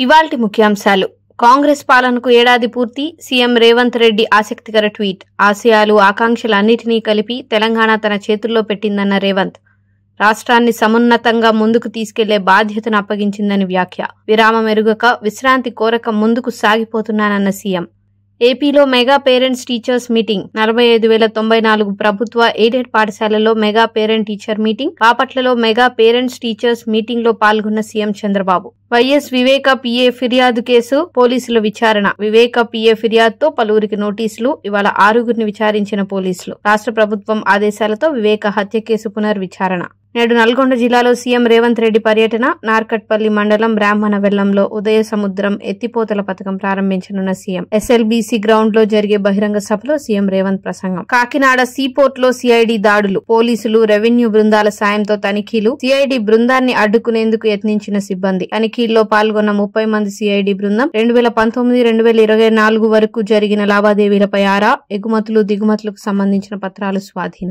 ఇవాల్టి ముఖ్యాంశాలు. కాంగ్రెస్ పాలనకు ఏడాది పూర్తి. సీఎం రేవంత్ రెడ్డి ఆసక్తికర ట్వీట్. ఆశయాలు, ఆకాంక్షలన్నిటినీ కలిపి తెలంగాణ తన చేతుల్లో పెట్టిందన్న రేవంత్. రాష్ట్రాన్ని సమున్నతంగా ముందుకు తీసుకెళ్లే బాధ్యతను అప్పగించిందని వ్యాఖ్య. విరామం ఎరుగక, విశ్రాంతి కోరక ముందుకు సాగిపోతున్నానన్న సీఎం. ఏపీలో మెగా పేరెంట్స్ టీచర్స్ మీటింగ్. 45,094 ప్రభుత్వ ఎయిడెడ్ పాఠశాలల్లో మెగా పేరెంట్ టీచర్ మీటింగ్. బాపట్లలో మెగా పేరెంట్స్ టీచర్స్ మీటింగ్ లో పాల్గొన్న CM Chandrababu. YS Viveka PA ఫిర్యాదు కేసు పోలీసుల విచారణ. వివేక పిఏ ఫిర్యాదుతో పలువురికి నోటీసులు. ఇవాళ 6గురిని విచారించిన పోలీసులు. రాష్ట్ర ప్రభుత్వం ఆదేశాలతో వివేక హత్య కేసు పునర్విచారణ. నేడు నల్గొండ జిల్లాలో సీఎం రేవంత్ రెడ్డి పర్యటన. నార్కట్పల్లి మండలం బ్రాహ్మణ వెల్లంలో ఉదయ సముద్రం ఎత్తిపోతల పథకం ప్రారంభించనున్న సీఎం. ఎస్ఎల్బీసీ గ్రౌండ్ లో జరిగే బహిరంగ సభలో సీఎం రేవంత్ ప్రసంగం. కాకినాడ సీపోర్ట్ లో సిఐడి దాడులు. పోలీసులు, రెవెన్యూ బృందాల సాయంతో తనిఖీలు. సిఐడి బృందాన్ని అడ్డుకునేందుకు యత్నించిన సిబ్బంది. తనిఖీల్లో పాల్గొన్న 30 మంది సిఐడి బృందం. 2019-2024 వరకు జరిగిన లావాదేవీలపై ఆరా. ఎగుమతులు, దిగుమతులకు సంబంధించిన పత్రాలు స్వాధీనం.